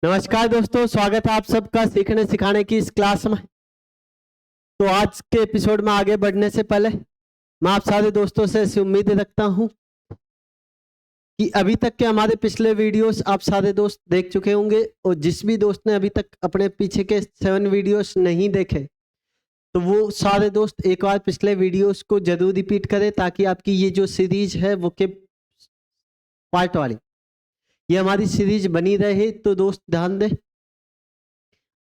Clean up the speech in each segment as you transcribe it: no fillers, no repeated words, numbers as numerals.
नमस्कार दोस्तों, स्वागत है आप सबका सीखने सिखाने की इस क्लास में। तो आज के एपिसोड में आगे बढ़ने से पहले मैं आप सारे दोस्तों से ऐसी उम्मीद रखता हूं कि अभी तक के हमारे पिछले वीडियोस आप सारे दोस्त देख चुके होंगे, और जिस भी दोस्त ने अभी तक अपने पीछे के 7 वीडियोस नहीं देखे तो वो सारे दोस्त एक बार पिछले वीडियोस को जरूर रिपीट करें, ताकि आपकी ये जो सीरीज है वो के पार्ट वाली ये हमारी सीरीज बनी रहे। तो दोस्त ध्यान दें,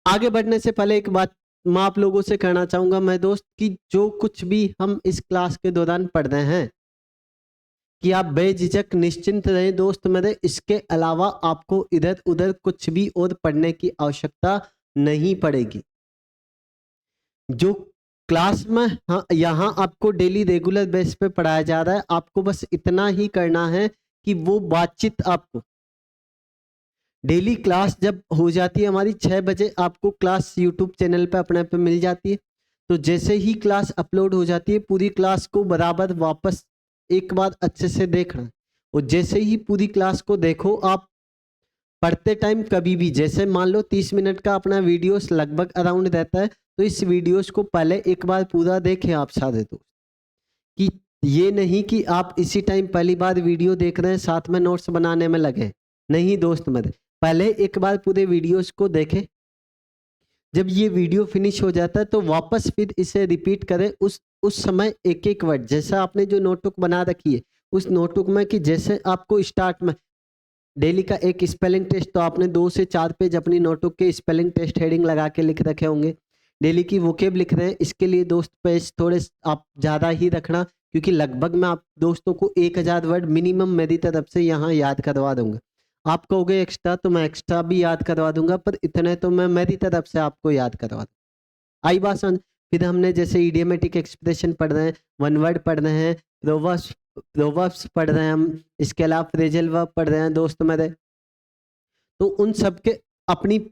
आगे बढ़ने से पहले एक बात मैं आप लोगों से कहना चाहूंगा मैं दोस्त कि जो कुछ भी हम इस क्लास के दौरान पढ़ रहे हैं कि आप बेझिझक निश्चिंत रहें दोस्त मेरे। इसके अलावा आपको इधर उधर कुछ भी और पढ़ने की आवश्यकता नहीं पड़ेगी। जो क्लास में यहाँ आपको डेली रेगुलर बेस पे पढ़ाया जा रहा है, आपको बस इतना ही करना है कि वो बातचीत आपको डेली क्लास जब हो जाती है हमारी 6 बजे, आपको क्लास यूट्यूब चैनल पे अपने पे मिल जाती है। तो जैसे ही क्लास अपलोड हो जाती है, पूरी क्लास को बराबर वापस एक बार अच्छे से देखना। और जैसे ही पूरी क्लास को देखो, आप पढ़ते टाइम कभी भी, जैसे मान लो 30 मिनट का अपना वीडियोस लगभग अराउंड रहता है, तो इस वीडियोस को पहले एक बार पूरा देखें आप सारे दोस्त। कि ये नहीं कि आप इसी टाइम पहली बार वीडियो देख रहे हैं साथ में नोट्स बनाने में लगे। नहीं दोस्त मेरे, पहले एक बार पूरे वीडियोस को देखें। जब ये वीडियो फिनिश हो जाता है तो वापस फिर इसे रिपीट करें। उस समय एक एक वर्ड, जैसा आपने जो नोटबुक बना रखी है उस नोटबुक में, कि जैसे आपको स्टार्ट में डेली का एक स्पेलिंग टेस्ट, तो आपने 2 से 4 पेज अपनी नोटबुक के स्पेलिंग टेस्ट हेडिंग लगा के लिख रखे होंगे। डेली की वोकेब लिख रहे हैं, इसके लिए दोस्त पेज थोड़े आप ज़्यादा ही रखना, क्योंकि लगभग मैं आप दोस्तों को 1000 वर्ड मिनिमम मेरी तरफ से यहाँ याद करवा दूंगा। आप कहोगे एक्स्ट्रा, तो मैं एक्स्ट्रा भी याद करवा दूंगा, पर इतने तो मैं मेरी तरफ से आपको याद करवा दूंगा। आई बात समझ? फिर हमने जैसे इडियोमेटिक एक्सप्रेशन पढ़ रहे हैं, वन वर्ड पढ़ रहे हैं, प्रोवर्ब्स प्रोवर्ब्स पढ़ रहे हैं हम, इसके अलावा फ्रेजल वर्ब पढ़ रहे हैं दोस्त मेरे। तो उन सब के अपनी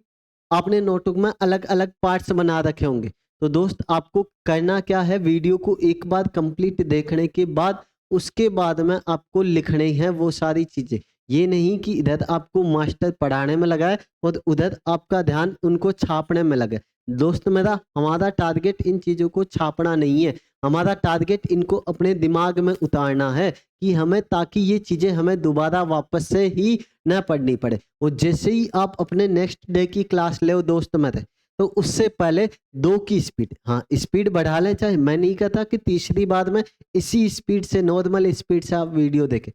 आपने नोटबुक में अलग अलग पार्ट्स बना रखे होंगे। तो दोस्त आपको करना क्या है, वीडियो को एक बार कंप्लीट देखने के बाद उसके बाद में आपको लिखनी है वो सारी चीजें। ये नहीं कि इधर आपको मास्टर पढ़ाने में लगा है और उधर आपका ध्यान उनको छापने में लगे। दोस्त मेरा, हमारा टारगेट इन चीजों को छापना नहीं है, हमारा टारगेट इनको अपने दिमाग में उतारना है कि हमें, ताकि ये चीजें हमें दोबारा वापस से ही न पढ़नी पड़े। और जैसे ही आप अपने नेक्स्ट डे की क्लास ले दोस्त मेरे, तो उससे पहले 2 की स्पीड, हाँ स्पीड बढ़ा लें। चाहे मैं नहीं कहता कि तीसरी बार में इसी स्पीड से, नॉर्मल स्पीड से आप वीडियो देखें,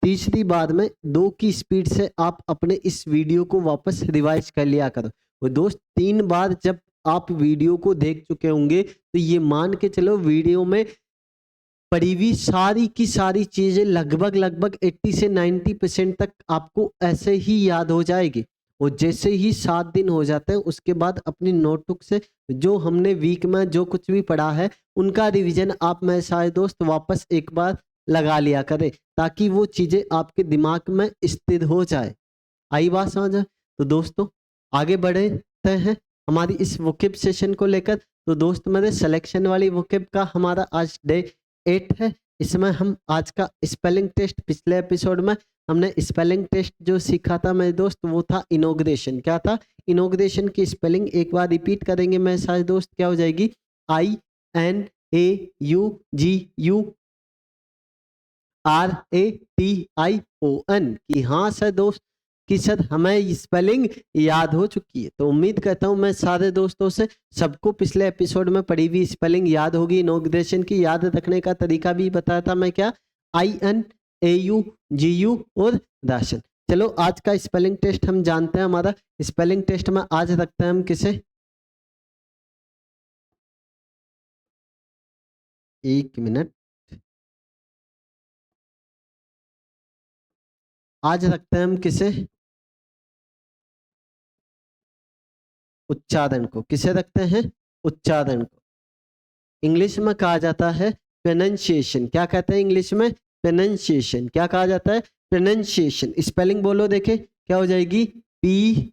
तीसरी बार में 2 की स्पीड से आप अपने इस वीडियो को वापस रिवाइज कर लिया करो। और दोस्त 3 बार जब आप वीडियो को देख चुके होंगे, तो ये मान के चलो वीडियो में पढ़ी हुई सारी की सारी चीजें लगभग लगभग 80 से 90% तक आपको ऐसे ही याद हो जाएगी। और जैसे ही 7 दिन हो जाते हैं, उसके बाद अपनी नोटबुक से जो हमने वीक में जो कुछ भी पढ़ा है उनका रिवीजन आप मेरे सारे दोस्त वापस एक बार लगा लिया करें, ताकि वो चीजें आपके दिमाग में स्थिर हो जाए। आई बात समझ? तो दोस्तों आगे बढ़ते हैं हमारी इस वोकेब सेशन को लेकर। तो दोस्त मेरे, सिलेक्शन वाली वोकेब का हमारा आज डे 8 है। इसमें हम आज का स्पेलिंग टेस्ट, पिछले एपिसोड में हमने स्पेलिंग टेस्ट जो सीखा था मेरे दोस्त, वो था इनॉग्रेशन। क्या था? इनॉग्रेशन की स्पेलिंग एक बार रिपीट करेंगे मेरे सारे दोस्त, क्या हो जाएगी? INAUGURATION। कि हाँ सर दोस्त, कि सर हमें स्पेलिंग याद हो चुकी है। तो उम्मीद करता हूँ मैं सारे दोस्तों से सबको पिछले एपिसोड में पढ़ी हुई स्पेलिंग याद होगी। इनॉग्रेशन की याद रखने का तरीका भी बताया था मैं, क्या? INAUGU और राशन। चलो आज का स्पेलिंग टेस्ट हम जानते हैं। हमारा स्पेलिंग टेस्ट में आज रखते हैं हम किसे? एक मिनट, आज रखते हैं हम किसे? उच्चारण को। किसे रखते हैं? उच्चारण को। इंग्लिश में कहा जाता है प्रोनाउंसिएशन। क्या कहते हैं इंग्लिश में? प्रोनाउंसिएशन। क्या कहा जाता है? प्रोनाउंसिएशन। स्पेलिंग बोलो देखे, क्या हो जाएगी? PRONUNCIATION।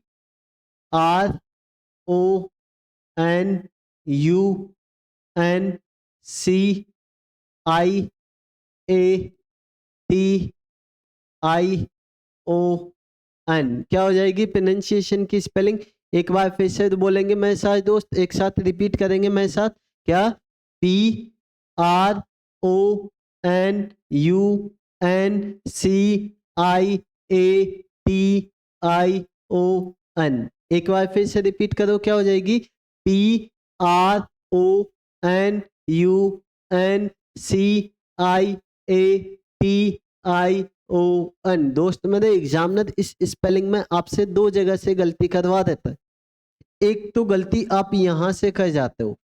एन क्या हो जाएगी प्रोनाउंसिएशन की स्पेलिंग। एक बार फिर से तो बोलेंगे मेरे साथ दोस्त, एक साथ रिपीट करेंगे मेरे साथ। क्या? PRONUNCIATION। एक बार फिर से रिपीट करो, क्या हो जाएगी? PRONUNCIATION। दोस्त मेरे एग्जामिनर इस स्पेलिंग में आपसे दो जगह से गलती करवा देता है। एक तो गलती आप यहां से कर जाते हो,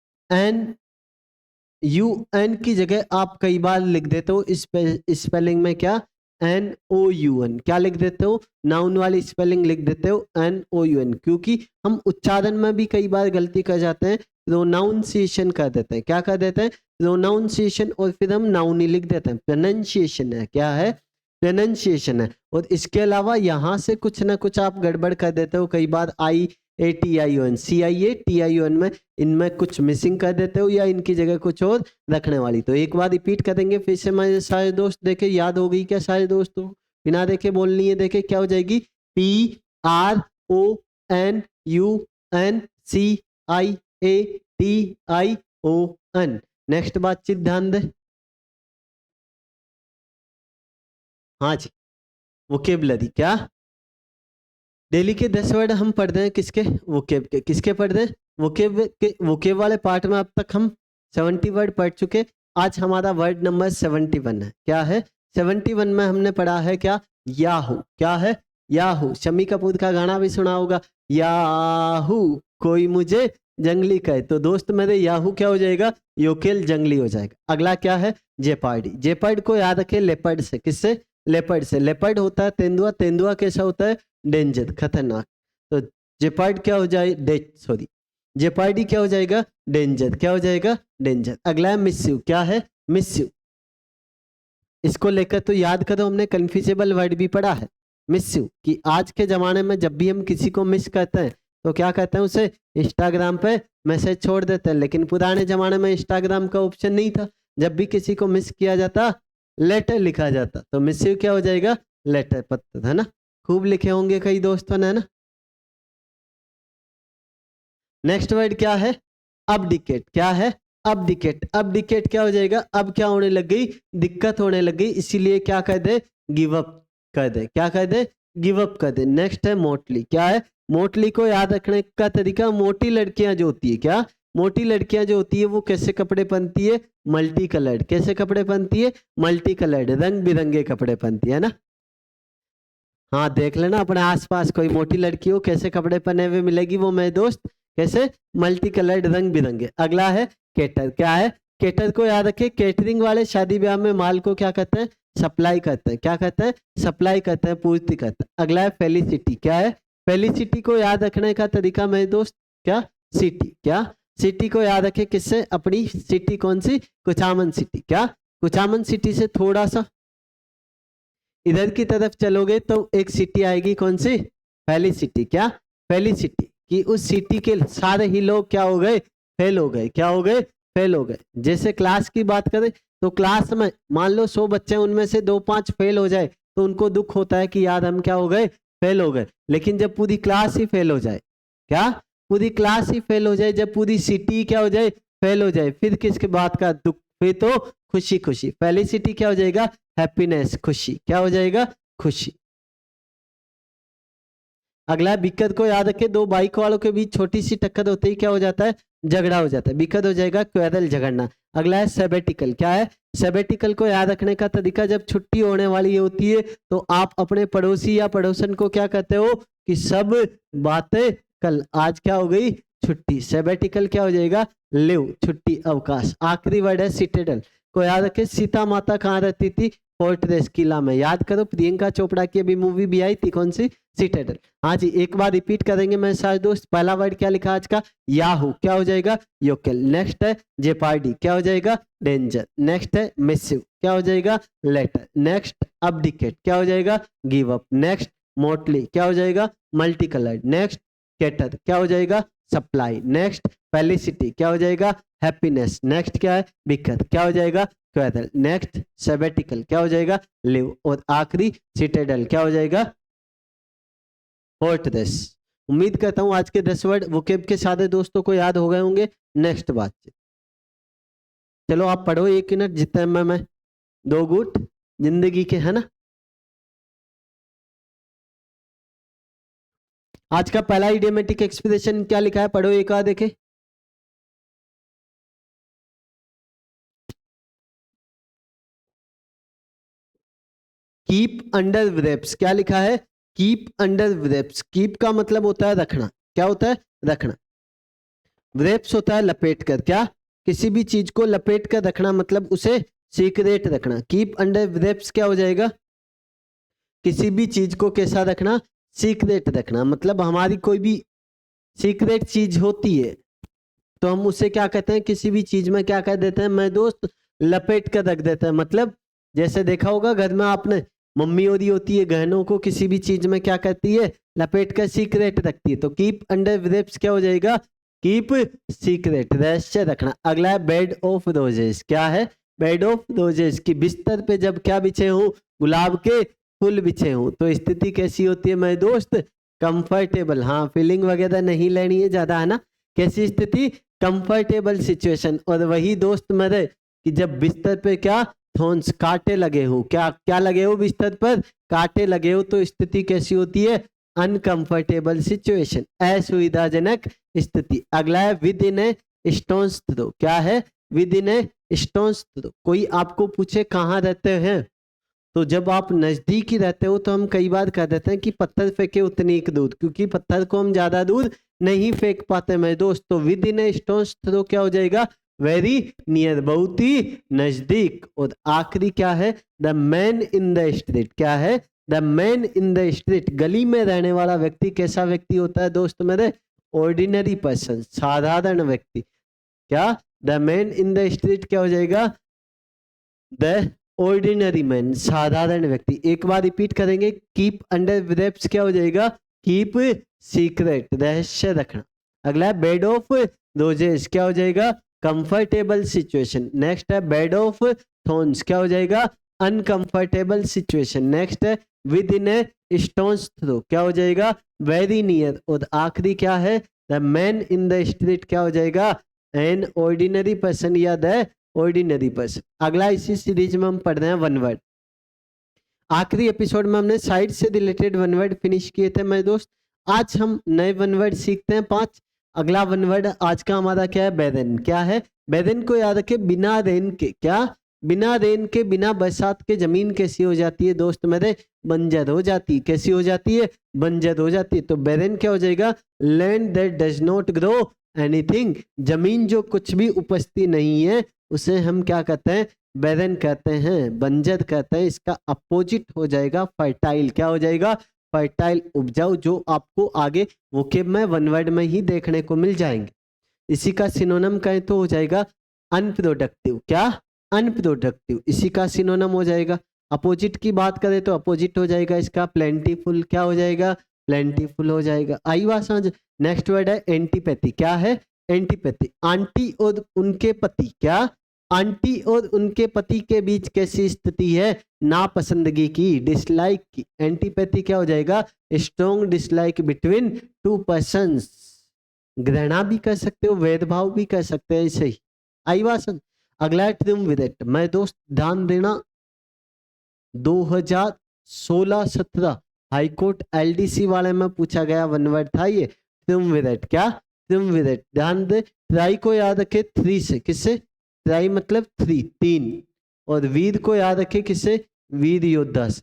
UN की जगह आप कई बार लिख देते हो स्पेलिंग में क्या? NOUN। क्या लिख देते हो? नाउन वाली स्पेलिंग लिख देते हो NOUN, क्योंकि हम उच्चारण में भी कई बार गलती कर जाते हैं, प्रोनाउंसिएशन कर देते हैं। क्या कर देते हैं? प्रोनाउंसिएशन, और फिर हम नाउन ही लिख देते हैं। प्रोनाउंसिएशन है, क्या है? प्रोनाउंसिएशन है। और इसके अलावा यहाँ से कुछ ना कुछ आप गड़बड़ कर देते हो कई बार। IATION CIATION में इनमें कुछ मिसिंग कर देते हो, या इनकी जगह कुछ और रखने वाली। तो एक बार रिपीट करेंगे फिर से मेरे सारे दोस्त, देखे याद हो गई क्या सारे दोस्तों? बिना देखे बोलनी है। देखे क्या हो जाएगी? PRONUNCIATION। नेक्स्ट बातचीत ध्यान दे। हाँ जी, वोकेबलरी। क्या? डेली के 10 वर्ड हम पढ़ रहे हैं किसके? वोकेब के। किसके पढ़ रहे हैं? वोकेब के। वोकेब वाले पार्ट में अब तक हम 70 वर्ड पढ़ चुके। आज हमारा वर्ड नंबर 71 है। क्या है? 71 में हमने पढ़ा है क्या? याहू। क्या है? याहू। शम्मी कपूर का गाना भी सुना होगा, याहू कोई मुझे जंगली कहे। तो दोस्त मेरे याहू क्या हो जाएगा? योकेल, जंगली हो जाएगा। अगला क्या है? जेपार्डी। जेपर्ड को याद रखे लेपर्ड से। किससे? लेपर्ड से। लेपर्ड होता है तेंदुआ। तेंदुआ कैसा होता है? डेंजर, खतरनाक। तो जेपर्ड क्या हो जाए? सॉरी, जेपर्डी क्या हो जाएगा? डेंजर। क्या हो जाएगा? डेंजर। अगला है मिस्यू। क्या है? मिस्यू। इसको लेकर तो याद करो, हमने कन्फ्यूजेबल वर्ड भी पढ़ा है मिस्यू, कि आज के जमाने में जब भी हम किसी को मिस करते हैं तो क्या कहते हैं? उसे इंस्टाग्राम पे मैसेज छोड़ देते हैं। लेकिन पुराने जमाने में इंस्टाग्राम का ऑप्शन नहीं था। जब भी किसी को मिस किया जाता, लेटर लिखा जाता। तो मिस्यू क्या हो जाएगा? लेटर, पत्र, है ना? खूब लिखे होंगे कई दोस्तों ने, है ना? नेक्स्ट वर्ड क्या है? अबडिकेट। क्या है? अबडिकेट। अबडिकेट क्या हो जाएगा? अब क्या होने लग गई? दिक्कत होने लग गई, इसीलिए क्या कर दे? गिव अप कर दे। क्या कर दे? गिव अप कर दे। नेक्स्ट है मोटली। क्या है? मोटली को याद रखने का तरीका, मोटी लड़कियां जो होती है, क्या? मोटी लड़कियां जो होती है वो कैसे कपड़े पहनती है? Multi coloured. कैसे कपड़े पहनती है? मल्टी कलर्ड, रंग बिरंगे कपड़े पहनती है ना? हाँ, देख लेना अपने आसपास कोई मोटी लड़की हो, कैसे कपड़े पहने हुए मिलेगी वो मेरे दोस्त? कैसे? मल्टी कलर्ड, रंग बिरंगे। अगला है केटर। क्या है? केटर को याद रखे, केटरिंग वाले शादी ब्याह में माल को क्या कहते हैं? सप्लाई करते हैं। क्या कहते हैं? सप्लाई करते हैं, पूर्ति करते हैं। अगला है फेलिसिटी। क्या है? फेलिसिटी को याद रखने का तरीका मेरे दोस्त, क्या? सिटी। क्या? सिटी को याद रखे किससे? अपनी सिटी। कौन सी? कुचामन सिटी। क्या? कुचामन सिटी से थोड़ा सा इधर की तरफ चलोगे तो एक सिटी आएगी, कौन सी? पहली सिटी। क्या? पहली सिटी। कि उस सिटी के सारे ही लोग क्या हो गए? फेल हो गए। क्या हो गए? फेल हो गए। जैसे क्लास की बात करें तो क्लास में मान लो 100 बच्चे, उनमें से 2-5 फेल हो जाए तो उनको दुख होता है कि यार हम क्या हो गए? फेल हो गए। लेकिन जब पूरी क्लास ही फेल हो जाए, क्या? पूरी क्लास ही फेल हो जाए, जब पूरी सिटी क्या हो जाए? फेल हो जाए, फिर किसके बात का दुख? फिर तो खुशी खुशी। पहली सिटी क्या हो जाएगा? हैप्पीनेस, खुशी। क्या हो जाएगा? खुशी। अगला बिक्कत को याद रखे, दो बाइक वालों के बीच छोटी सी टक्कर होते ही क्या हो जाता है? झगड़ा हो जाता है। बिक्कत हो जाएगा क्वेरल, झगड़ना। अगला है सेबेटिकल। क्या है? सेबेटिकल को याद रखने का तरीका, जब छुट्टी होने वाली होती है तो आप अपने पड़ोसी या पड़ोसन को क्या कहते हो? कि सब बातें कल, आज क्या हो गई? छुट्टी। सेबेटिकल क्या हो जाएगा? लिव, छुट्टी, अवकाश। आखिरी वर्ड है सिटेडल। को याद रखे, सीता माता कहाँ रहती थी? फोर्ट्रेस, किला में। याद करो, प्रियंका चोपड़ा की अभी मूवी भी आई थी, कौन सी? सिटेडल। हाँ जी, एक बार रिपीट करेंगे मेरे सारे दोस्त। पहला वर्ड क्या लिखा आज का? याहू। क्या हो जाएगा? योकेल। नेक्स्ट है जेपार्डी। क्या हो जाएगा? डेंजर। नेक्स्ट है मिस्यू। क्या हो जाएगा? लेटर। Next abdicate. क्या हो जाएगा? Give up. Next motley. क्या हो जाएगा? Multi coloured. Next cater. क्या हो जाएगा? सप्लाई। Next felicity. क्या हो जाएगा? हैप्पीनेस। नेक्स्ट क्या है? बिकर। क्या हो जाएगा? क्वेरल। नेक्स्ट सेबेटिकल। क्या हो जाएगा? लिव। और आखिरी सिटेडल। क्या हो जाएगा? फोर्ट्रेस। उम्मीद करता हूं आज के 10 वर्ड वोकेब के सारे दोस्तों को याद हो गए होंगे। नेक्स्ट बातचीत, चलो आप पढ़ो 1 मिनट जितने में मैं 2 गुट जिंदगी के, है ना। आज का पहला इडियोमेटिक एक्सप्रेशन क्या लिखा है, पढ़ो एक बार देखे। कीप अंडर व्रेप्स, क्या लिखा है, कीप अंडर व्रेप्स। कीप का मतलब होता है रखना, क्या होता है, रखना। व्रेप्स होता है लपेट कर, क्या, किसी भी चीज को लपेट कर रखना, मतलब उसे सीक्रेट रखना। कीप अंडर व्रेप्स क्या हो जाएगा, किसी भी चीज को कैसा रखना, सीक्रेट रखना। मतलब हमारी कोई भी सीक्रेट चीज होती है तो हम उसे क्या कहते हैं, किसी भी चीज में क्या कह देते हैं मैं दोस्त, लपेट कर रख देते हैं। मतलब जैसे देखा होगा घर में आपने, मम्मी होती है गहनों को किसी भी चीज में क्या करती है, लपेट कर सीक्रेट रखती है। तो कीप अंडर व्रेप्स क्या हो जाएगा, कीप सीक्रेट, रहस्य रखना। अगला है बेड ऑफ रोजेस, क्या है, बेड ऑफ रोजेस की बिस्तर पे जब क्या बिछे हूं, गुलाब के फूल बिछे हूं, तो स्थिति कैसी होती है मेरे दोस्त, कंफर्टेबल। हाँ, फीलिंग वगैरह नहीं लेनी है ज्यादा, है ना। कैसी स्थिति, कंफर्टेबल सिचुएशन। और वही दोस्त मेरे कि जब बिस्तर पे क्या, थॉर्न्स, कांटे लगे हो, क्या क्या लगे हो बिस्तर पर, कांटे लगे हो, तो स्थिति कैसी होती है, अनकंफर्टेबल सिचुएशन, असुविधाजनक स्थिति। अगला है within a stone's throw, क्या है, within a stone's throw. कोई आपको पूछे कहाँ रहते हैं, तो जब आप नजदीक ही रहते हो तो हम कई बार कह देते हैं कि पत्थर फेंके उतनी एक दूर, क्योंकि पत्थर को हम ज्यादा दूर नहीं फेंक पाते मेरे दोस्त। तो within a stone's throw क्या हो जाएगा, वेरी नियर, बहुत ही नजदीक। और आखिरी क्या है, the man in the street, क्या है, the man in the street. गली में रहने वाला व्यक्ति कैसा व्यक्ति होता है दोस्त मेरे, ऑर्डिनरी पर्सन, साधारण व्यक्ति। क्या, the man in the street क्या हो जाएगा, द ऑर्डिनरी मैन, साधारण व्यक्ति। एक बार रिपीट करेंगे, कीप अंडर व्रेप्स क्या हो जाएगा, कीप सीक्रेट, रहस्य रखना। अगला है बेड ऑफ रोजेस, क्या हो जाएगा, कंफर्टेबल सिचुएशन। नेक्स्ट है बेड ऑफ थॉर्न्स, क्या हो जाएगा, अनकंफर्टेबल सिचुएशन। नेक्स्ट है within a stone's throw, क्या हो जाएगा, वेरी नियर। और आखिरी क्या है, the man in the street, क्या हो जाएगा, एन ऑर्डिनरी पर्सन या द ऑर्डिनरी पर्सन। अगला इसी सीरीज में हम पढ़ रहे हैं वन वर्ड। आखिरी एपिसोड में हमने साइड से रिलेटेड वन वर्ड फिनिश किए थे मेरे दोस्त। आज हम नए वन वर्ड सीखते हैं 5। अगला वन वर्ड आज का हमारा क्या है, बेरन। क्या है, बेरन को याद रखे, बिना रेन के, क्या, बिना रेन के, बिना बरसात के जमीन कैसी हो जाती है दोस्त मेरे, बंजर हो जाती। कैसी हो जाती है, बंजर हो जाती है। तो बेरन क्या हो जाएगा, land that does not grow anything, जमीन जो कुछ भी उपजती नहीं है उसे हम क्या कहते हैं, बैरन कहते हैं, बंजर कहते हैं। इसका अपोजिट हो जाएगा फर्टाइल, क्या हो जाएगा, फर्टाइल, उपजाऊ, जो आपको आगे वोकेब में वन वर्ड में ही देखने को मिल जाएंगे। इसी का सिनोनिम कहें तो हो जाएगा अनप्रोडक्टिव, क्या, अनप्रोडक्टिव, इसी का सिनोनिम हो जाएगा। अपोजिट की बात करें तो अपोजिट हो जाएगा इसका प्लेंटीफुल, क्या हो जाएगा, प्लेंटीफुल हो जाएगा। आई बात समझ। नेक्स्ट वर्ड है एंटीपैथी, क्या है, एंटीपैथी। आंटी और उनके पति, क्या, आंटी और उनके पति के बीच कैसी स्थिति है, नापसंदगी की, डिसलाइक की। एंटीपैथी क्या हो जाएगा, strong dislike between two persons. घृणा भी कर सकते हो, भेदभाव भी कर सकते हैं, ऐसे ही। आई बात समझ। अगला है ट्रिumvirate। मैं दोस्त ध्यान देना, 2016-17 हाईकोर्ट एलडीसी वाले में पूछा गया वन वर्ड था ये, ट्रिumvirate। क्या, ट्रिumvirate, ध्यान दे। ट्राई को याद रखे 3 से, किससे, ट्राई मतलब 3, 3। और वीर को याद रखे किससे, वीर योद्धा से।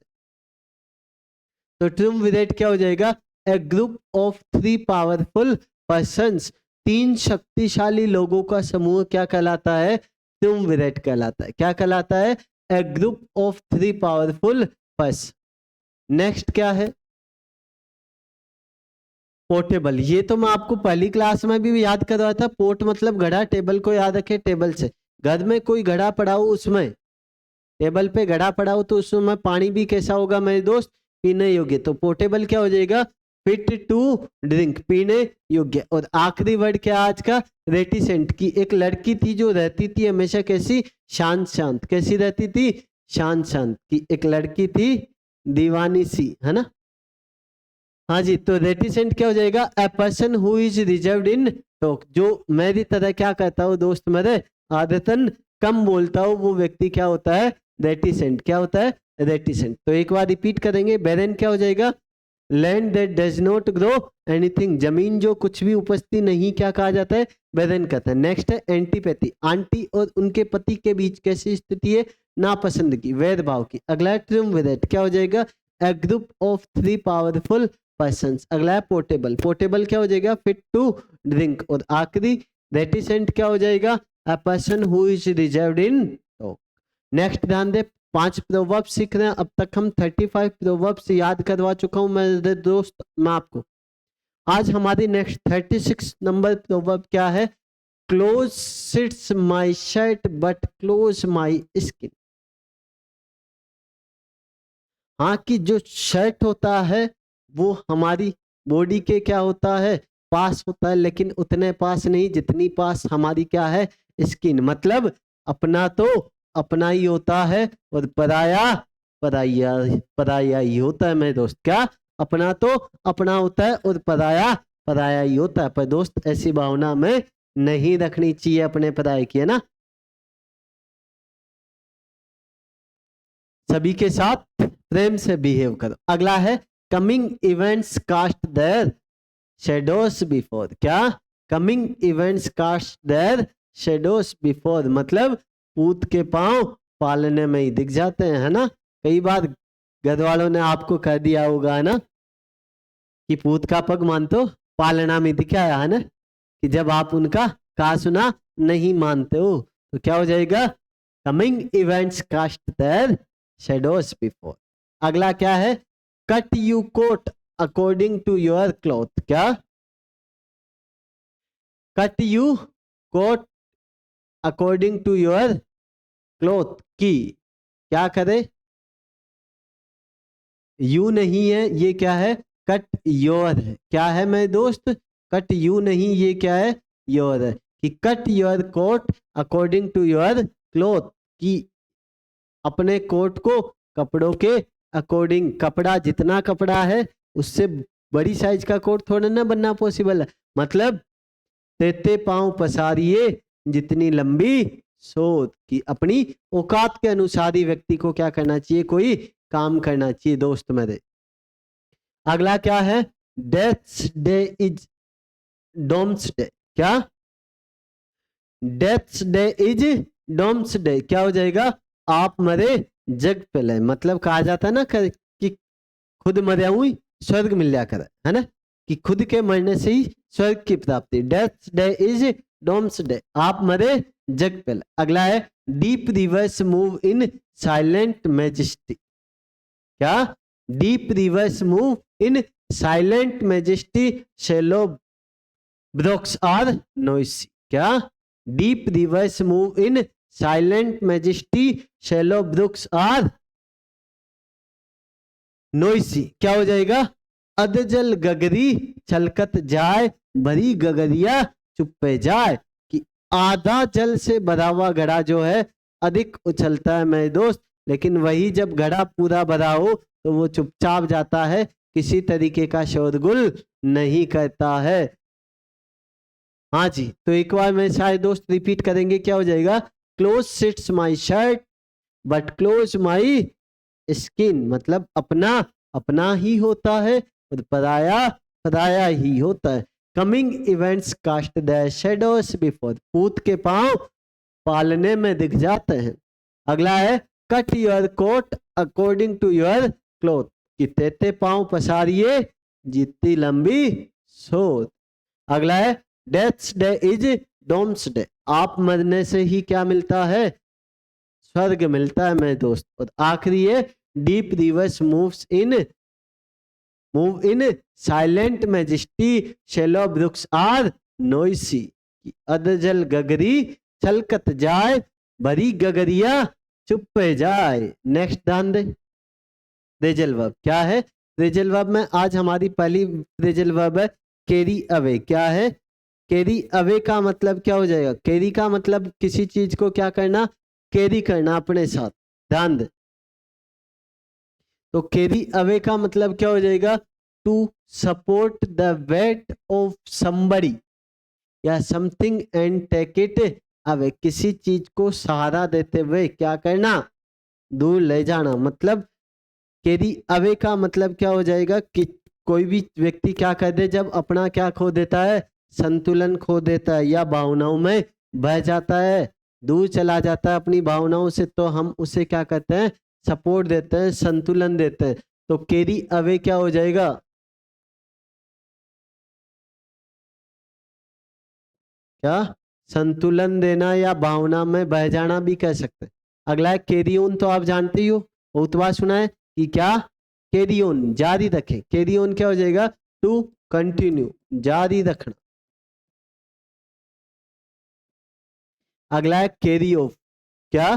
तो ट्रिumvirate क्या हो जाएगा, a group of 3 powerful persons, 3 शक्तिशाली लोगों का समूह क्या कहलाता है, ट्रिumvirate कहलाता है। क्या कहलाता है, a group of 3 powerful person. Next क्या है, पोर्टेबल। ये तो मैं आपको पहली क्लास में भी याद करवाया था। पोर्ट मतलब घड़ा, टेबल को याद रखे टेबल से। घर में कोई घड़ा पड़ा हो, उसमें टेबल पे घड़ा पड़ा हो तो उसमें पानी भी कैसा होगा मेरे दोस्त, पीने योग्य। तो पोर्टेबल क्या हो जाएगा, फिट टू ड्रिंक, पीने योग्य। और आखिरी वर्ड क्या आज का, रेटिसेंट की। एक लड़की थी जो रहती थी हमेशा कैसी, शांत शांत। कैसी रहती थी, शांत शांत की। एक लड़की थी दीवानी सी, है ना। हाँ जी, तो रेटिसेंट क्या हो जाएगा? A person who is reserved in talk, जो मेरी तरह क्या कहता हूँ दोस्त मेरे, आदतन कम बोलता हूँ, वो व्यक्ति क्या होता है? रेटिसेंट। क्या होता है? रेटिसेंट। तो एक बार रिपीट करेंगे, बैरन क्या हो जाएगा? Land that does not grow anything, जमीन जो कुछ भी उपजती नहीं, क्या कहा जाता है? बैरन कहता है। नेक्स्ट है एंटीपैथी, आंटी और उनके पति के बीच कैसी स्थिति है? नापसंद की, वैर भाव की। अगला है ट्रिumvirate, क्या हो जाएगा? A group of 3 powerful persons. अगला है पोर्टेबल, पोर्टेबल क्या हो जाएगा? Fit to drink. और आखिरी रेटिसेंट क्या हो जाएगा? A person who is reserved in talk. Next ध्यान दे, 5 प्रोवर्ब्स सीख रहे हैं। अब तक हम 35 प्रोवर्ब्स याद करवा चुका हूं मेरे दोस्त मैं आपको। आज हमारी नेक्स्ट 36 नंबर प्रोवर्ब क्या है? Close sits my shirt but close my skin. हाँ, कि जो शर्ट होता है वो हमारी बॉडी के क्या होता है? पास होता है, लेकिन उतने पास नहीं जितनी पास हमारी क्या है? स्किन। मतलब अपना तो अपना ही होता है और पराया पराया पराया ही होता है मेरे दोस्त। क्या? अपना तो अपना होता है और पराया पराया ही होता है। पर दोस्त ऐसी भावना में नहीं रखनी चाहिए अपने पराये की, है ना? सभी के साथ प्रेम से बिहेव करो। अगला है coming events cast their shadows before. क्या? Coming events cast their shadows before, मतलब पूत के पांव पालने में ही दिख जाते हैं, है ना? कई बार घर वालों ने आपको कह दिया होगा, है ना, कि पूत का पग मान तो पालना में दिखाया, है ना? कि जब आप उनका कहा सुना नहीं मानते हो तो क्या हो जाएगा? Coming events cast their shadows before. अगला क्या है? Cut you coat according to your cloth. क्या? Cut you coat according to your cloth की क्या करे? यू नहीं है, ये क्या है? कट योर है। क्या है मेरे दोस्त? कट यू नहीं, ये क्या है? योर है। कि cut your coat according to your cloth, की अपने कोट को कपड़ों के अकॉर्डिंग, कपड़ा जितना कपड़ा है उससे बड़ी साइज का कोट थोड़ा ना बनना पॉसिबल है। मतलब तेते पांव पसारिए जितनी लंबी सोच, की अपनी औकात के अनुसार ही व्यक्ति को क्या करना चाहिए? कोई काम करना चाहिए दोस्त मेरे। अगला क्या है? Death's day is doomsday. क्या? Death's day is doomsday. क्या हो जाएगा? आप मरे जग पहले। मतलब कहा जाता है ना कि खुद मरे हुई स्वर्ग मिल जा कर, है ना? कि खुद के मरने से ही स्वर्ग की प्राप्ति। Death day is doomsday, आप मरे जग पहले। अगला है deep rivers move in silent majesty. क्या? Deep rivers move in silent majesty shallow brooks are noisy. क्या? Deep rivers move in silent majesty shallow brooks are noisy. क्या हो जाएगा? अधजल गगरी छलकत जाए भरी गगरिया चुप्पे जाए। कि आधा जल से भरा हुआ घड़ा जो है अधिक उछलता है मेरे दोस्त, लेकिन वही जब घड़ा पूरा भरा हो तो वो चुपचाप जाता है, किसी तरीके का शोरगुल नहीं करता है। हाँ जी, तो एक बार मैं शायद दोस्त रिपीट करेंगे। क्या हो जाएगा? Close sits my shirt but close my skin, मतलब अपना अपना ही होता है और पराया पराया ही होता है। Coming events cast the shadows before, पूत के पांव पालने में दिख जाते हैं। अगला है cut your coat according to your cloth, कि तेते पांव पसारिए जितनी लंबी सोच। अगला है death's day is doomsday, आप मरने से ही क्या मिलता है? स्वर्ग मिलता है मेरे दोस्त। और आखिरी है deep rivers move in silent majesty shallow brooks are noisy. अधजल गगरी छलकत जाए भरी गगरिया चुप जाए। नेक्स्ट ध्यान दे, फ्रेजल वर्ब क्या है? फ्रेजल वर्ब में आज हमारी पहली फ्रेजल वर्ब है कैरी अवे। क्या है? कैरी अवे का मतलब क्या हो जाएगा? कैरी का मतलब किसी चीज को क्या करना? कैरी करना अपने साथ। ध्यान दे, तो कैरी अवे का मतलब क्या हो जाएगा? To support the weight of somebody या something and take it away, किसी चीज को सहारा देते हुए क्या करना, दूर ले जाना। मतलब कैरी अवे का मतलब क्या हो जाएगा कि कोई भी व्यक्ति क्या कर दे जब अपना क्या खो देता है, संतुलन खो देता है या भावनाओं में बह जाता है, दूर चला जाता है अपनी भावनाओं से, तो हम उसे क्या कहते हैं, सपोर्ट देते हैं, संतुलन देते हैं। तो कैरी अवे क्या हो जाएगा, क्या, संतुलन देना या भावना में बह जाना भी कह सकते हैं। अगला है कैरी ऑन, तो आप जानते ही हो, बहुत बार सुना है कि क्या, कैरी ऑन जारी रखें। कैरी ऑन क्या हो जाएगा, टू कंटिन्यू, जारी रखना। अगला है कैरी ऑफ, क्या,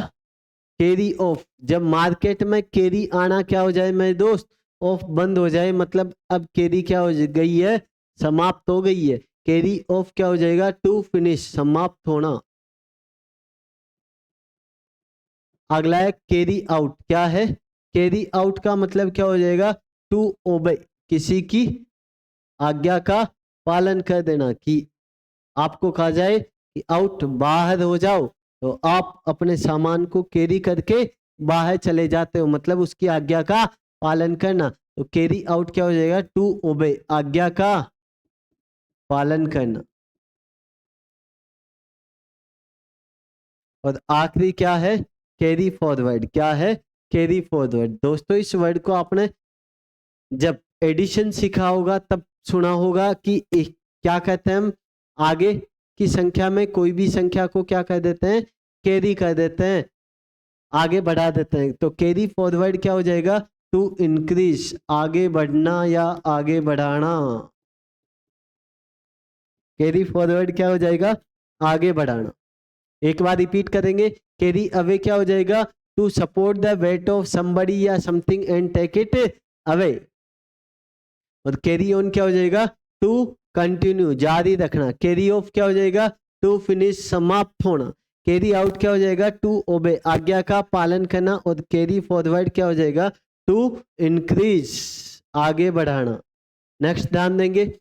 कैरी ऑफ, जब मार्केट में कैरी आना क्या हो जाए मेरे दोस्त, ऑफ बंद हो जाए, मतलब अब कैरी क्या हो गई है, समाप्त हो गई है। कैरी ऑफ क्या हो जाएगा, टू फिनिश, समाप्त होना। अगला है कैरी आउट, क्या है, कैरी आउट का मतलब क्या हो जाएगा, टू ओबे, किसी की आज्ञा का पालन कर देना। कि आपको कहा जाए कि आउट, बाहर हो जाओ, तो आप अपने सामान को कैरी करके बाहर चले जाते हो, मतलब उसकी आज्ञा का पालन करना। तो कैरी आउट क्या हो जाएगा, टू ओबे, आज्ञा का पालन करना। और आखिरी क्या है, कैरी फॉरवर्ड, क्या है, कैरी फॉरवर्ड। दोस्तों इस वर्ड को आपने जब एडिशन सीखा होगा तब सुना होगा कि क्या कहते हैं हम, आगे की संख्या में कोई भी संख्या को क्या कर देते हैं, कैरी कर देते हैं, आगे बढ़ा देते हैं। तो कैरी फॉरवर्ड क्या हो जाएगा, टू इंक्रीज, आगे बढ़ना या आगे बढ़ाना। कैरी फॉरवर्ड क्या हो जाएगा, आगे बढ़ाना। एक बार रिपीट करेंगे, कैरी अवे क्या हो जाएगा, to support the weight of somebody या something and take it away. और कैरी ऑन क्या हो जाएगा, टू कंटिन्यू, जारी रखना। कैरी ऑफ क्या हो जाएगा, टू फिनिश, समाप्त होना। कैरी आउट क्या हो जाएगा, टू ओबे, आज्ञा का पालन करना। और कैरी फॉरवर्ड क्या हो जाएगा, टू इंक्रीज, आगे बढ़ाना। नेक्स्ट ध्यान देंगे,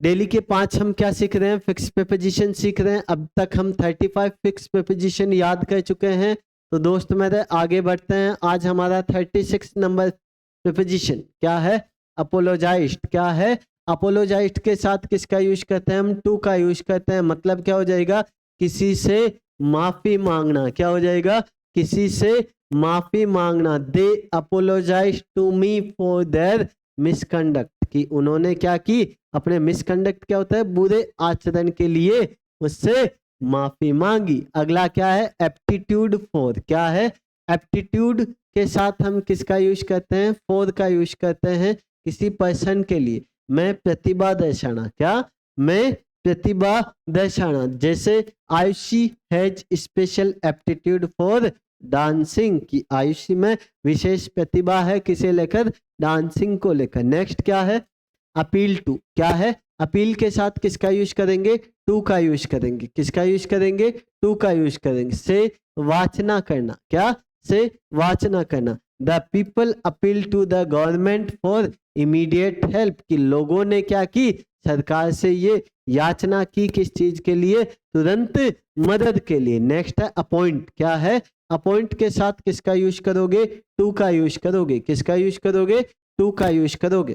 डेली के 5 हम क्या सीख रहे हैं, फिक्स प्रीपोजिशन सीख रहे हैं। अब तक हम 35 फिक्स प्रीपोजिशन याद कर चुके हैं। तो दोस्त मेरे आगे बढ़ते हैं। आज हमारा 36 नंबर प्रीपोजिशन क्या है, अपोलोजाइज्ड। क्या है, अपोलोजाइज्ड के साथ किसका यूज करते हैं हम, टू का यूज करते हैं। मतलब क्या हो जाएगा, किसी से माफी मांगना। क्या हो जाएगा, किसी से माफी मांगना। They apologise to me for their misconduct, कि उन्होंने क्या की, अपने मिसकंडक्ट क्या होता है, बुरे आचरण के लिए उससे माफी मांगी। अगला क्या है, एप्टीट्यूड फॉर। क्या है, एप्टीट्यूड के साथ हम किसका यूज करते हैं, फॉर का यूज करते हैं किसी पर्सन के लिए। मैं प्रतिभा दर्शाना, क्या, मैं प्रतिभा दर्शाना। जैसे Ayushi has special aptitude for dancing, की आयुषी में विशेष प्रतिभा है किसे लेकर, डांसिंग को लेकर। नेक्स्ट क्या है, अपील टू। क्या है, अपील के साथ किसका यूज करेंगे, टू का यूज करेंगे। किसका यूज करेंगे, टू का यूज करेंगे। से वाचना करना, क्या, से वाचना करना। The people appeal to the government for immediate help, कि लोगों ने क्या की, सरकार से ये याचना की, किस चीज के लिए, तुरंत मदद के लिए। नेक्स्ट है अपॉइंट। क्या है, अपॉइंट के साथ किसका यूज करोगे, टू का यूज करोगे। किसका यूज करोगे, टू का यूज करोगे।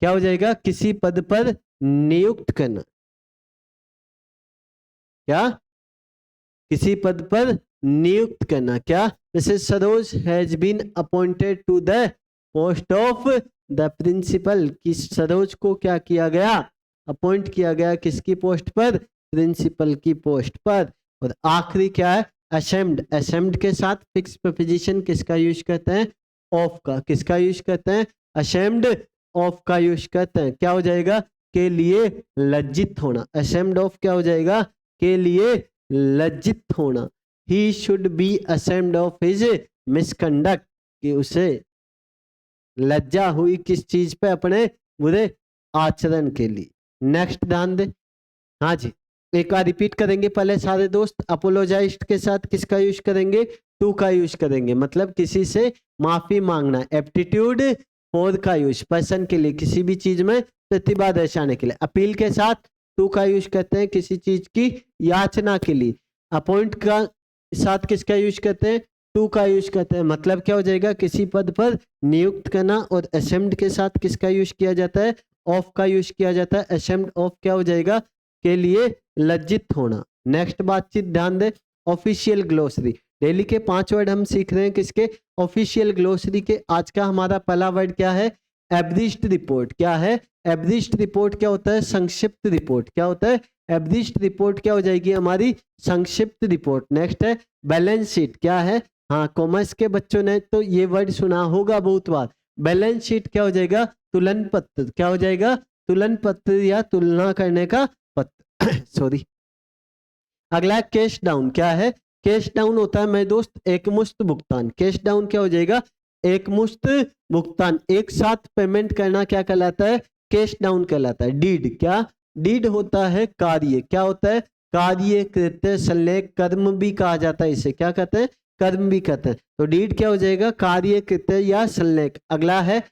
क्या हो जाएगा, किसी पद पर नियुक्त करना। क्या, किसी पद पर नियुक्त करना। क्या, जैसे Saroj has been appointed to the post of the principal, कि सरोज को क्या किया गया, अपॉइंट किया गया, किसकी पोस्ट पर, प्रिंसिपल की पोस्ट पर। और आखिरी क्या है, असेम्ड। असेम्ड के साथ फिक्स प्रीपोजिशन किसका यूज करते हैं, ऑफ का। किसका यूज करते हैं, असेम्ड ऑफ का यूज करते हैं। क्या हो जाएगा, के लिए लज्जित होना। असेम्ड ऑफ क्या हो जाएगा, के लिए लज्जित होना। He should be ashamed of his misconduct, कि उसे लज्जा हुई किस चीज पे, अपने बुरे आचरण के लिए। नेक्स्ट ध्यान दे, हाँ जी, एक बार रिपीट करेंगे पहले सारे दोस्त। अपोलोजाइज्ड के साथ किसका यूज करेंगे, टू का यूज करेंगे, मतलब किसी से माफी मांगना। एप्टीट्यूड फॉर का यूज पर्सन के लिए, किसी भी चीज में प्रतिभा दर्शाने के लिए। अपील के साथ टू का यूज करते हैं किसी चीज की याचना के लिए। अपॉइंट का साथ किसका यूज करते हैं, टू का यूज करते हैं। मतलब क्या हो जाएगा, किसी पद पर नियुक्त करना। और असेम्ड के साथ किसका यूज किया जाता है, ऑफ का यूज किया जाता है। असेम्ड ऑफ क्या हो जाएगा, के लिए लज्जित होना। नेक्स्ट बातचीत ध्यान दें, ऑफिशियल ग्लोसरी। डेली के 5 वर्ड हम सीख रहे हैं किसके, ऑफिशियल ग्लोसरी के। आज का हमारा पहला वर्ड क्या है, एब्रिज्ड रिपोर्ट। क्या है, एब्रिज्ड रिपोर्ट क्या होता है, संक्षिप्त रिपोर्ट। क्या होता है, एब्रिज्ड रिपोर्ट क्या हो जाएगी हमारी, संक्षिप्त रिपोर्ट। नेक्स्ट है बैलेंस शीट। क्या है, हाँ कॉमर्स के बच्चों ने तो ये वर्ड सुना होगा बहुत बार। बैलेंस शीट क्या हो जाएगा, तुलन पत्र। क्या हो जाएगा, तुलन पत्र या तुलना करने का पत्र सॉरी। अगला कैश डाउन। क्या है, कैश डाउन होता है मेरे दोस्त एक मुश्त भुगतान। कैश डाउन क्या हो जाएगा, एक मुश्त भुगतान। एक साथ पेमेंट करना क्या कहलाता है, कैश डाउन कहलाता है। डीड। क्या, डीड होता है कार्य। क्या होता है, कार्य, कृत्य, संलेख, कर्म भी कहा जाता है इसे। क्या कहते हैं, कर्म भी कहते हैं। तो डीड क्या हो जाएगा, कार्य, कृत्य या संलेख। अगला है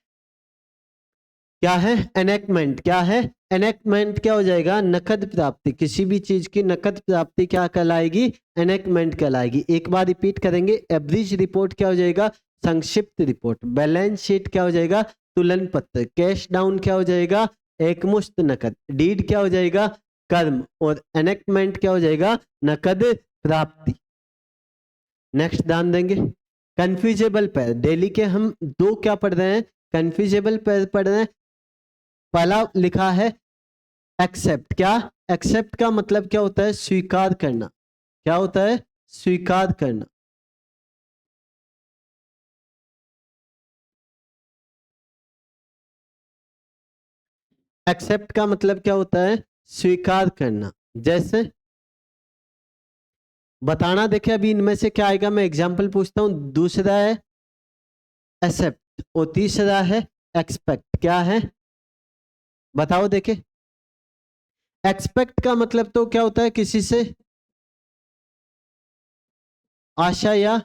क्या है, एनेक्टमेंट। क्या है, एनेक्टमेंट क्या हो जाएगा, नकद प्राप्ति। किसी भी चीज की नकद प्राप्ति क्या कहलाएगी, एनेक्टमेंट कहलाएगी। एक बार रिपीट करेंगे, एवरेज रिपोर्ट क्या हो जाएगा, संक्षिप्त रिपोर्ट। बैलेंस शीट क्या हो जाएगा, तुलन पत्र। कैश डाउन क्या हो जाएगा, एकमुश्त नकद। डीड क्या हो जाएगा, कर्म। और एनेक्टमेंट क्या हो जाएगा, नकद प्राप्ति। नेक्स्ट ध्यान देंगे, कन्फ्यूजेबल पैर। डेली के हम दो क्या पढ़ रहे हैं, कन्फ्यूजेबल पैर पढ़ रहे हैं। पहला लिखा है एक्सेप्ट। क्या, एक्सेप्ट का मतलब क्या होता है, स्वीकार करना। क्या होता है, स्वीकार करना। एक्सेप्ट का मतलब क्या होता है, स्वीकार करना। जैसे बताना, देखे अभी इनमें से क्या आएगा, मैं एग्जांपल पूछता हूं। दूसरा है एक्सेप्ट और तीसरा है एक्सपेक्ट। क्या है, बताओ देखे। एक्सपेक्ट का मतलब तो क्या होता है, किसी से आशा या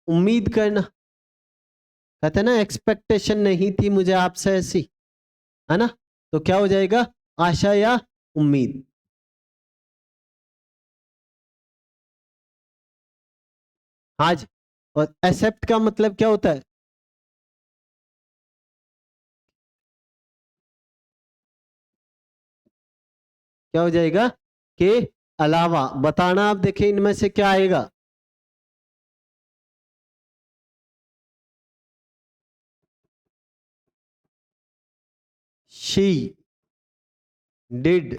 उम्मीद करना। कहते हैं ना, एक्सपेक्टेशन नहीं थी मुझे आपसे ऐसी, है ना। तो क्या हो जाएगा, आशा या उम्मीद। हाँ जी। और एक्सेप्ट का मतलब क्या होता है, क्या हो जाएगा, के अलावा। बताना, आप देखें इनमें से क्या आएगा। She did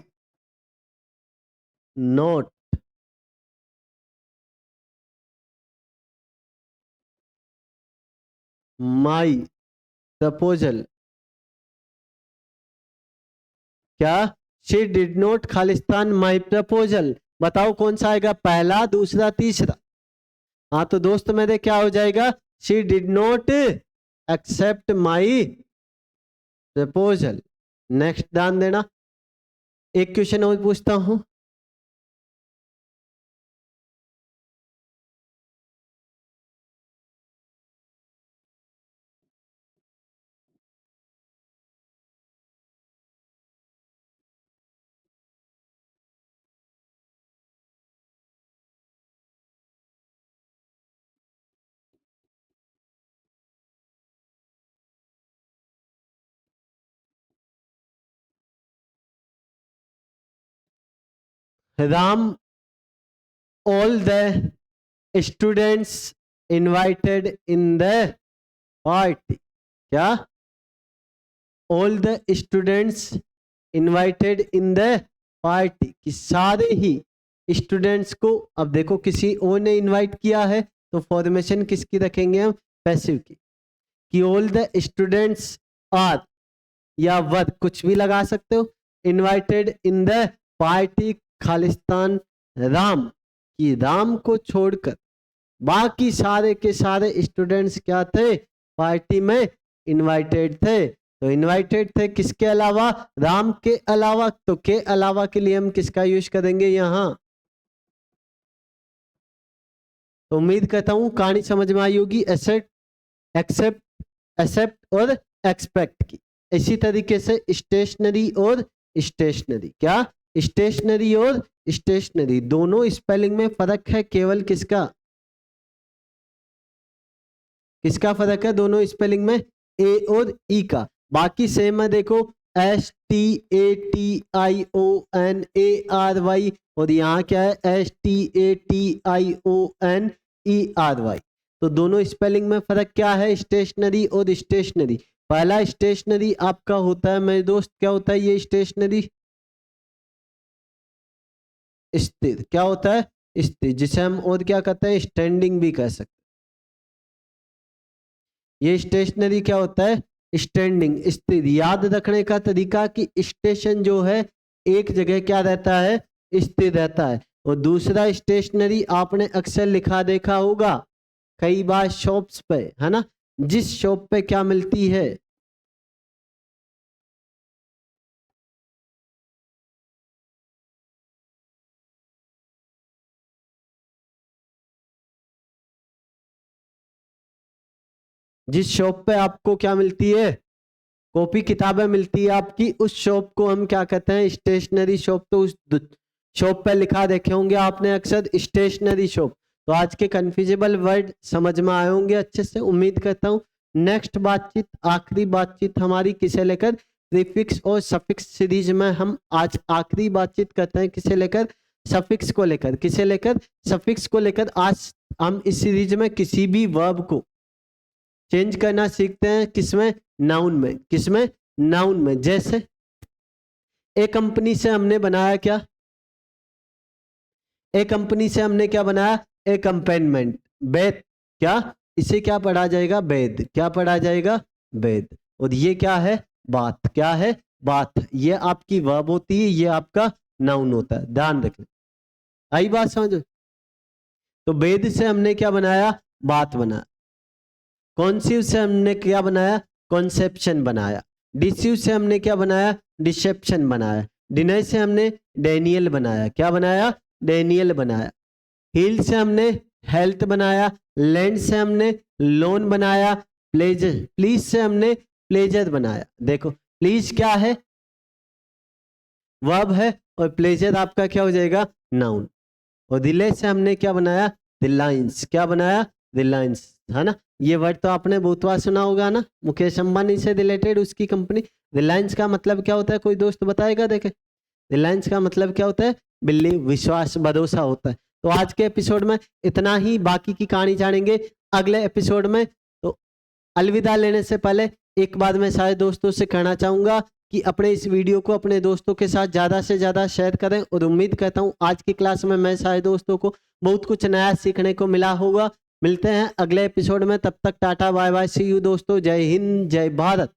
not my proposal. क्या, शी डिड नॉट खालिस्तान माई प्रपोजल। बताओ कौन सा आएगा, पहला, दूसरा, तीसरा। हाँ तो दोस्त मेरे क्या हो जाएगा, she did not accept my proposal. Next ध्यान देना, एक क्वेश्चन और पूछता हूं। Ram all the students invited in the party. क्या, all the students invited in the party, कि सारे ही स्टूडेंट्स को। अब देखो किसी और ने इनवाइट किया है तो फॉर्मेशन किसकी रखेंगे हम, पैसिव की। कि ऑल द स्टूडेंट्स आर या वर कुछ भी लगा सकते हो, invited in the party Khalistan Ram, कि राम को छोड़कर बाकी सारे के सारे स्टूडेंट्स क्या थे, पार्टी में इनवाइटेड थे। तो इनवाइटेड थे किसके अलावा, राम के अलावा। तो के अलावा के लिए हम किसका यूज करेंगे यहां। तो उम्मीद करता हूं कहानी समझ में आई होगी। एक्सेप्ट, एक्सेप्ट, एक्सेप्ट और एक्सपेक्ट की। इसी तरीके से स्टेशनरी और स्टेशनरी, क्या स्टेशनरी और स्टेशनरी दोनों स्पेलिंग में फर्क है, केवल किसका किसका फर्क है दोनों स्पेलिंग में, ए और ई का। बाकी सेम है, देखो STATIONARY और यहाँ क्या है STATIONERY। तो दोनों स्पेलिंग में फर्क क्या है, स्टेशनरी और स्टेशनरी। पहला स्टेशनरी आपका होता है मेरे दोस्त, क्या होता है ये स्टेशनरी, स्थिर, क्या होता है स्थिर, जिसे हम और क्या कहते हैं स्टैंडिंग भी कह सकते हैं। ये स्टेशनरी क्या होता है स्टैंडिंग, स्थिर। याद रखने का तरीका कि स्टेशन जो है एक जगह क्या रहता है स्थिर रहता है, और दूसरा स्टेशनरी आपने अक्सर लिखा देखा होगा कई बार शॉप्स पे, है ना, जिस शॉप पे क्या मिलती है, जिस शॉप पे आपको क्या मिलती है कॉपी किताबें मिलती है आपकी, उस शॉप को हम क्या कहते हैं स्टेशनरी शॉप। तो उस शॉप पे लिखा देखे होंगे आपने अक्सर स्टेशनरी शॉप। तो आज के कंफ्यूजेबल वर्ड समझ में आए होंगे अच्छे से, उम्मीद करता हूँ। नेक्स्ट बातचीत, आखिरी बातचीत हमारी किसे लेकर, प्रीफिक्स और सफिक्स सीरीज में हम आज आखिरी बातचीत करते हैं, किसे लेकर, सफिक्स को लेकर। किसे लेकर, सफिक्स को लेकर। आज हम इस सीरीज में किसी भी वर्ब को चेंज करना सीखते हैं, किसमें, नाउन में। किसमें, नाउन में। जैसे एक कंपनी से हमने बनाया क्या, एक कंपनी से हमने क्या बनाया, एक कंपेनमेंट, वेद, क्या इसे क्या पढ़ा जाएगा, वेद, क्या पढ़ा जाएगा, वेद। और ये क्या है, बात, क्या है, बात। ये आपकी वर्ब होती है, ये आपका नाउन होता है, ध्यान रखना। आई बात समझ। तो वेद से हमने क्या बनाया, बात बनाया। कॉन्सीव से हमने क्या बनाया, कॉन्सेप्शन बनाया। डिसीव से हमने क्या बनाया, डिसेप्शन बनाया। डिनाई से हमने डेनियल बनाया, क्या बनाया, डेनियल बनाया। हील से हमने हेल्थ बनाया। लैंड से हमने लोन बनाया। प्लेजर, प्लीज से हमने प्लेजर बनाया। देखो प्लीज क्या है, वर्ब है, और प्लेजर आपका क्या हो जाएगा, नाउन। और दिले से हमने क्या बनाया, रिलायंस, क्या बनाया, रिलायंस, है ना। ये वर्ड तो आपने बहुत बार सुना होगा ना, मुकेश अंबानी से रिलेटेड उसकी कंपनी। रिलायंस का मतलब क्या होता है, कोई दोस्त बताएगा, देखे। रिलायंस का मतलब क्या होता है, बिलीव, विश्वास, भरोसा होता है। तो आज के एपिसोड में इतना ही, बाकी की कहानी जानेंगे अगले एपिसोड में। तो अलविदा लेने से पहले एक बात मैं सारे दोस्तों से कहना चाहूंगा कि अपने इस वीडियो को अपने दोस्तों के साथ ज़्यादा से ज़्यादा शेयर करें, और उम्मीद करता हूँ आज की क्लास में मैं सारे दोस्तों को बहुत कुछ नया सीखने को मिला होगा। मिलते हैं अगले एपिसोड में, तब तक tata bye bye, see you दोस्तों, जय हिंद, जय भारत।